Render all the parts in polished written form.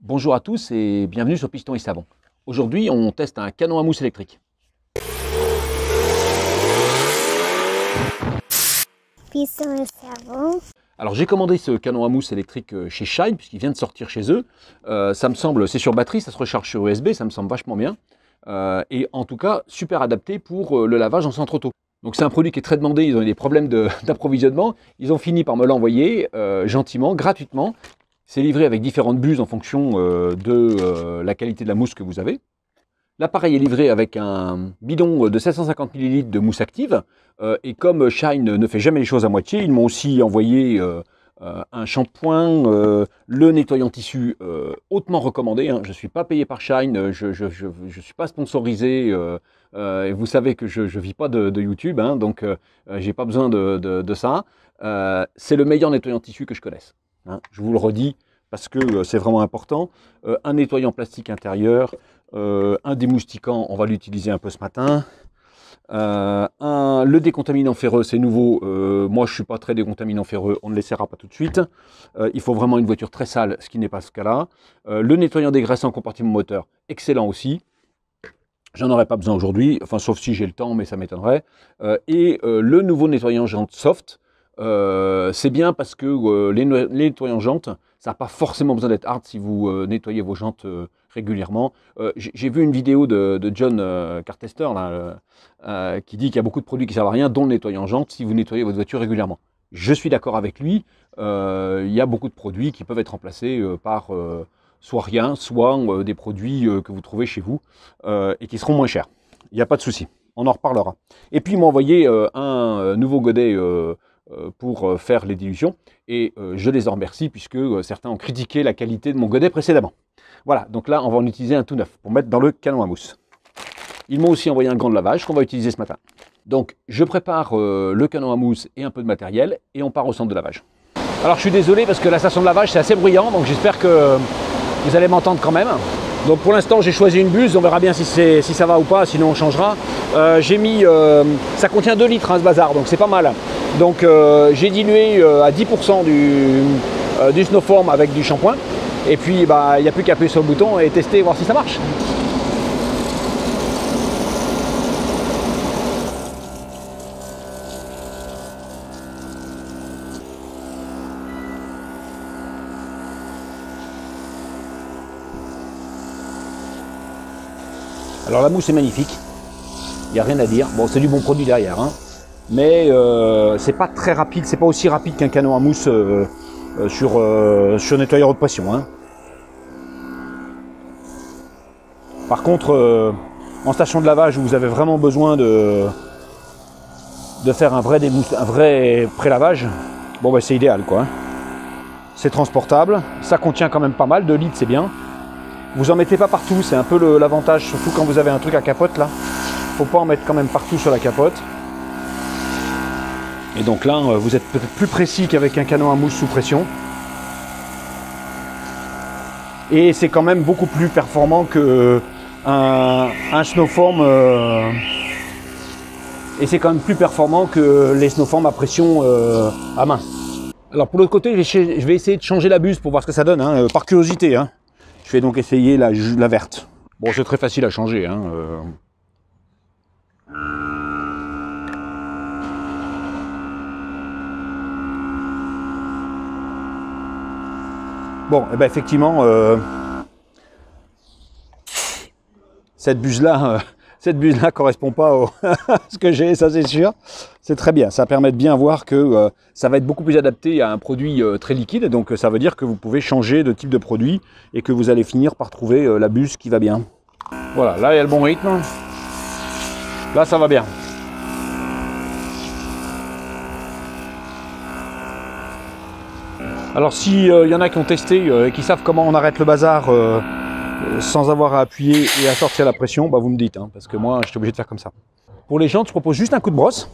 Bonjour à tous et bienvenue sur Piston et Savon. Aujourd'hui, on teste un canon à mousse électrique. Piston et Savon. Alors j'ai commandé ce canon à mousse électrique chez Shine puisqu'il vient de sortir chez eux. Ça me semble, c'est sur batterie, ça se recharge sur USB, ça me semble vachement bien. Et en tout cas, super adapté pour le lavage en centre auto. Donc c'est un produit qui est très demandé, ils ont eu des problèmes d'approvisionnement. Ils ont fini par me l'envoyer gentiment, gratuitement. C'est livré avec différentes buses en fonction de la qualité de la mousse que vous avez. L'appareil est livré avec un bidon de 750 ml de mousse active. Et comme Shine ne fait jamais les choses à moitié, ils m'ont aussi envoyé un shampoing, le nettoyant tissu hautement recommandé. Hein. Je ne suis pas payé par Shine, je ne suis pas sponsorisé. Et vous savez que je ne vis pas de YouTube, hein, donc je n'ai pas besoin de ça. C'est le meilleur nettoyant tissu que je connaisse. Hein, je vous le redis parce que c'est vraiment important. Un nettoyant plastique intérieur, un démoustiquant, on va l'utiliser un peu ce matin. Le décontaminant ferreux, c'est nouveau. Moi, je ne suis pas très décontaminant ferreux, on ne l'essaiera pas tout de suite. Il faut vraiment une voiture très sale, ce qui n'est pas ce cas-là. Le nettoyant dégraissant compartiment moteur, excellent aussi. J'en aurais pas besoin aujourd'hui, enfin sauf si j'ai le temps, mais ça m'étonnerait. Et le nouveau nettoyant jante soft. C'est bien parce que les nettoyants jantes, ça n'a pas forcément besoin d'être hard si vous nettoyez vos jantes régulièrement. J'ai vu une vidéo de John Cartester là, qui dit qu'il y a beaucoup de produits qui ne servent à rien, dont le nettoyant jantes, si vous nettoyez votre voiture régulièrement. Je suis d'accord avec lui, il y a beaucoup de produits qui peuvent être remplacés par soit rien, soit des produits que vous trouvez chez vous et qui seront moins chers. Il n'y a pas de souci, on en reparlera. Et puis il m'a envoyé un nouveau godet pour faire les dilutions et je les en remercie puisque certains ont critiqué la qualité de mon godet précédemment. Voilà, donc là on va en utiliser un tout neuf pour mettre dans le canon à mousse. Ils m'ont aussi envoyé un gant de lavage qu'on va utiliser ce matin. Donc je prépare le canon à mousse et un peu de matériel et on part au centre de lavage. Alors je suis désolé parce que la station de lavage c'est assez bruyant, donc j'espère que vous allez m'entendre quand même. Donc pour l'instant j'ai choisi une buse, on verra bien si ça va ou pas, sinon on changera. J'ai mis, ça contient 2 litres hein, ce bazar, donc c'est pas mal. Donc j'ai dilué à 10% du Snowform avec du shampoing. Et puis bah, il n'y a plus qu'à appuyer sur le bouton et tester, voir si ça marche. Alors la mousse est magnifique, il n'y a rien à dire. Bon, c'est du bon produit derrière, hein. Mais c'est pas très rapide, c'est pas aussi rapide qu'un canon à mousse sur nettoyeur haute pression. Hein. Par contre, en station de lavage où vous avez vraiment besoin de faire un vrai pré-lavage, bon bah, c'est idéal quoi. Hein. C'est transportable, ça contient quand même pas mal, 2 litres c'est bien. Vous en mettez pas partout, c'est un peu l'avantage, surtout quand vous avez un truc à capote là. Faut pas en mettre quand même partout sur la capote. Et donc là, vous êtes peut-être plus précis qu'avec un canon à mousse sous pression. Et c'est quand même beaucoup plus performant qu'un Snowform. Et c'est quand même plus performant que les Snowform à pression à main. Alors pour l'autre côté, je vais essayer de changer la buse pour voir ce que ça donne, hein, par curiosité. Hein. Je vais donc essayer la verte. Bon, c'est très facile à changer. Hein, Bon, et ben effectivement, cette buse-là ne correspond pas à ce que j'ai, ça c'est sûr. C'est très bien, ça permet de bien voir que ça va être beaucoup plus adapté à un produit très liquide. Donc ça veut dire que vous pouvez changer de type de produit et que vous allez finir par trouver la buse qui va bien. Voilà, là il y a le bon rythme. Là ça va bien. Alors s'il y en a qui ont testé et qui savent comment on arrête le bazar sans avoir à appuyer et à sortir la pression, bah vous me dites, hein, parce que moi je suis obligé de faire comme ça. Pour les jantes, je propose juste un coup de brosse.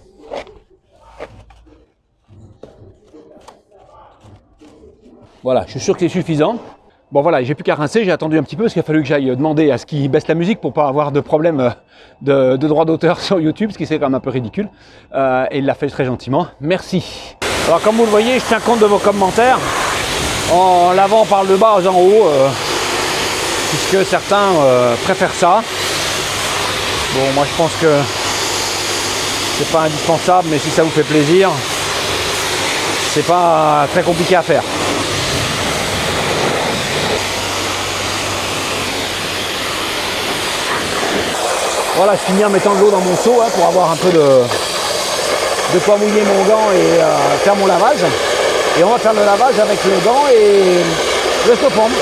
Voilà, je suis sûr que c'est suffisant. Bon voilà, j'ai plus qu'à rincer, j'ai attendu un petit peu parce qu'il a fallu que j'aille demander à ce qu'il baisse la musique pour pas avoir de problème de droit d'auteur sur YouTube, ce qui c'est quand même un peu ridicule. Et il l'a fait très gentiment. Merci. Alors comme vous le voyez, je tiens compte de vos commentaires en lavant par le bas en haut. puisque certains préfèrent ça. Bon, moi je pense que c'est pas indispensable, mais si ça vous fait plaisir, c'est pas très compliqué à faire. Voilà, je finis en mettant de l'eau dans mon seau hein, pour avoir un peu de quoi mouiller mon gant et faire mon lavage. Et on va faire le lavage avec le gant et le stopompe.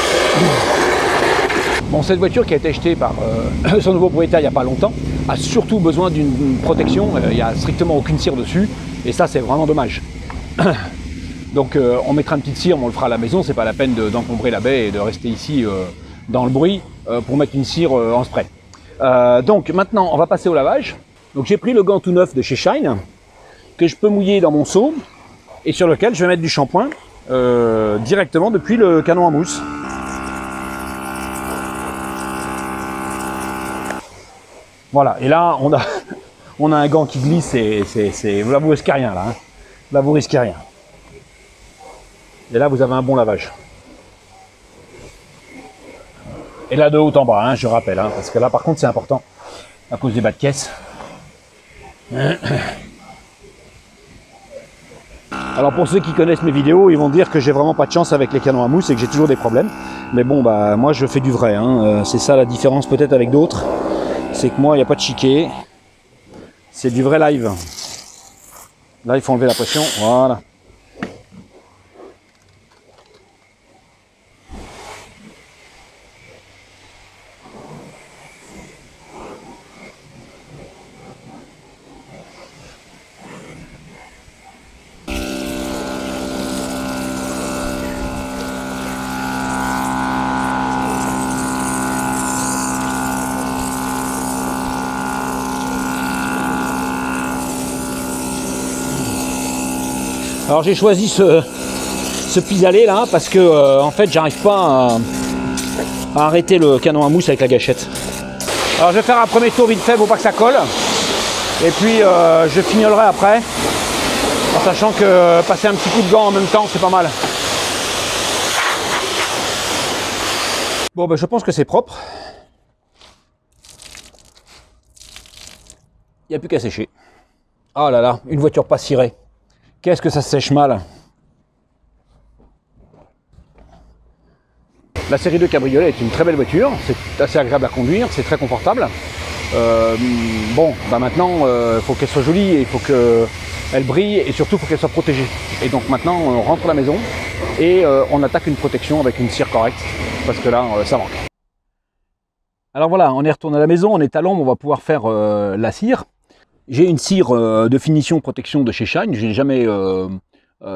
Bon, cette voiture qui a été achetée par son nouveau propriétaire il n'y a pas longtemps a surtout besoin d'une protection. Il n'y a strictement aucune cire dessus et ça c'est vraiment dommage. Donc on mettra une petite cire, on le fera à la maison, c'est pas la peine d'encombrer la baie et de rester ici dans le bruit pour mettre une cire en spray. Donc maintenant on va passer au lavage. Donc j'ai pris le gant tout neuf de chez Shine que je peux mouiller dans mon seau et sur lequel je vais mettre du shampoing directement depuis le canon à mousse. Voilà, et là on a un gant qui glisse et là vous risquez rien là. Hein. Là vous risquez rien. Et là vous avez un bon lavage. Et là de haut en bas, hein, je rappelle, hein, parce que là par contre c'est important à cause des bas de caisse. Alors pour ceux qui connaissent mes vidéos, ils vont dire que j'ai vraiment pas de chance avec les canons à mousse et que j'ai toujours des problèmes. Mais bon, bah moi je fais du vrai, hein. C'est ça la différence peut-être avec d'autres. C'est que moi il n'y a pas de chiquet. C'est du vrai live. Là il faut enlever la pression, voilà. Alors j'ai choisi ce pis-aller là parce que en fait j'arrive pas à arrêter le canon à mousse avec la gâchette. Alors je vais faire un premier tour vite fait pour pas que ça colle et puis je fignolerai après en sachant que passer un petit coup de gant en même temps c'est pas mal. Bon ben je pense que c'est propre. Il n'y a plus qu'à sécher. Oh là là, une voiture pas cirée. Qu'est-ce que ça sèche mal. La série 2 Cabriolet est une très belle voiture, c'est assez agréable à conduire, c'est très confortable. Bon, bah maintenant, il faut qu'elle soit jolie, il faut qu'elle brille et surtout il faut qu'elle soit protégée. Et donc maintenant, on rentre à la maison et on attaque une protection avec une cire correcte, parce que là, ça manque. Alors voilà, on est retourné à la maison, on est à l'ombre, on va pouvoir faire la cire. J'ai une cire de finition protection de chez Shine, je n'ai jamais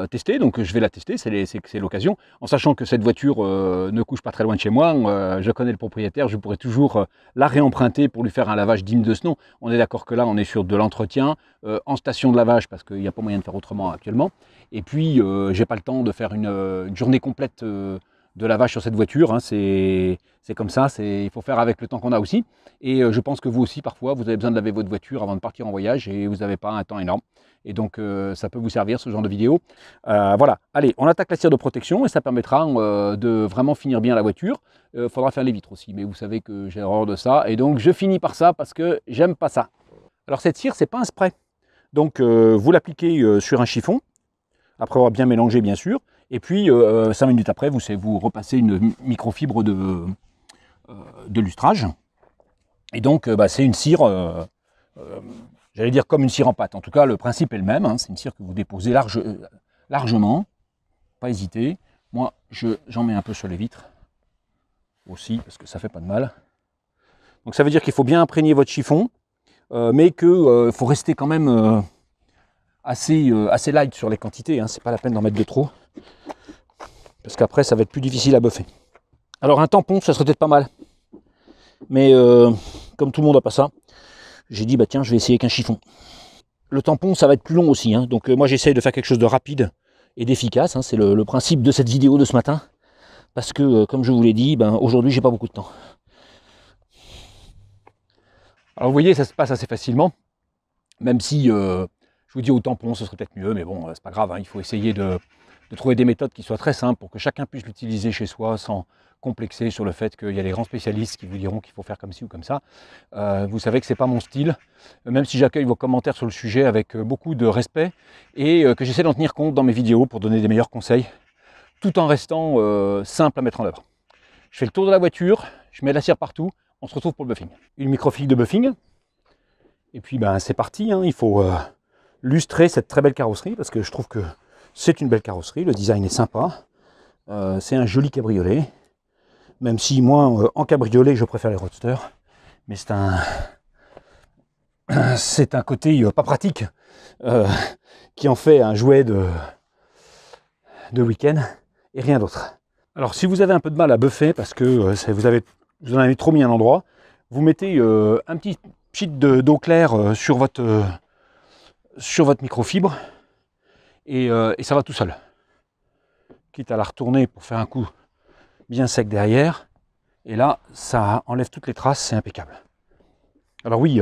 testé, donc je vais la tester, c'est l'occasion. En sachant que cette voiture ne couche pas très loin de chez moi, je connais le propriétaire, je pourrais toujours la réemprunter pour lui faire un lavage digne de ce nom. On est d'accord que là, on est sur de l'entretien, en station de lavage, parce qu'il n'y a pas moyen de faire autrement actuellement. Et puis, j'ai pas le temps de faire une journée complète de lavage sur cette voiture, hein. C'est comme ça, il faut faire avec le temps qu'on a aussi. Et je pense que vous aussi, parfois, vous avez besoin de laver votre voiture avant de partir en voyage et vous n'avez pas un temps énorme. Et donc, ça peut vous servir, ce genre de vidéo. Voilà, allez, on attaque la cire de protection et ça permettra de vraiment finir bien la voiture. Il faudra faire les vitres aussi, mais vous savez que j'ai horreur de ça. Et donc, je finis par ça parce que j'aime pas ça. Alors, cette cire, c'est pas un spray. Donc, vous l'appliquez sur un chiffon, après avoir bien mélangé, bien sûr. Et puis, 5 minutes après, vous repassez une microfibre de lustrage. Et donc, c'est une cire, j'allais dire comme une cire en pâte. En tout cas, le principe est le même. Hein. C'est une cire que vous déposez largement. Pas hésiter. Moi, j'en mets un peu sur les vitres aussi, parce que ça fait pas de mal. Donc, ça veut dire qu'il faut bien imprégner votre chiffon, mais qu'il faut rester quand même assez light sur les quantités. Hein. C'est pas la peine d'en mettre de trop, parce qu'après, ça va être plus difficile à buffer. Alors, un tampon, ça serait peut-être pas mal. Mais comme tout le monde n'a pas ça, j'ai dit bah tiens, je vais essayer avec un chiffon. Le tampon, ça va être plus long aussi, hein. Donc moi j'essaye de faire quelque chose de rapide et d'efficace, hein. C'est le principe de cette vidéo de ce matin. Parce que comme je vous l'ai dit, aujourd'hui j'ai pas beaucoup de temps. Alors vous voyez, ça se passe assez facilement. Même si je vous dis au tampon, ce serait peut-être mieux, mais bon, c'est pas grave, hein. Il faut essayer de trouver des méthodes qui soient très simples pour que chacun puisse l'utiliser chez soi sans complexer sur le fait qu'il y a des grands spécialistes qui vous diront qu'il faut faire comme ci ou comme ça. Vous savez que ce n'est pas mon style, même si j'accueille vos commentaires sur le sujet avec beaucoup de respect et que j'essaie d'en tenir compte dans mes vidéos pour donner des meilleurs conseils, tout en restant simple à mettre en œuvre. Je fais le tour de la voiture, je mets de la cire partout, on se retrouve pour le buffing. Une microfibre de buffing, et puis ben, c'est parti, hein. Il faut lustrer cette très belle carrosserie parce que je trouve que c'est une belle carrosserie, le design est sympa, c'est un joli cabriolet, même si moi en cabriolet je préfère les roadsters, mais c'est un côté pas pratique qui en fait un jouet de week-end et rien d'autre. Alors si vous avez un peu de mal à buffer parce que vous en avez trop mis à un endroit, vous mettez un petit sheet d'eau claire sur votre microfibre et ça va tout seul. Quitte à la retourner pour faire un coup bien sec derrière, et là ça enlève toutes les traces, c'est impeccable. Alors oui,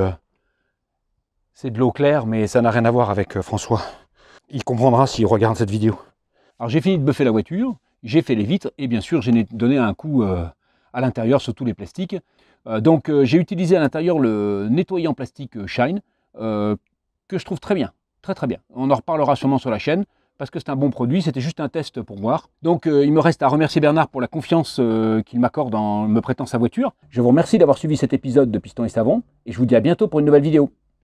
c'est de l'eau claire, mais ça n'a rien à voir avec François. Il comprendra s'il regarde cette vidéo. Alors j'ai fini de buffer la voiture, j'ai fait les vitres et bien sûr j'ai donné un coup à l'intérieur sur tous les plastiques. Donc j'ai utilisé à l'intérieur le nettoyant plastique Shine que je trouve très bien, très bien. On en reparlera sûrement sur la chaîne parce que c'est un bon produit, c'était juste un test pour voir. Donc il me reste à remercier Bernard pour la confiance qu'il m'accorde en me prêtant sa voiture. Je vous remercie d'avoir suivi cet épisode de Piston et Savon et je vous dis à bientôt pour une nouvelle vidéo.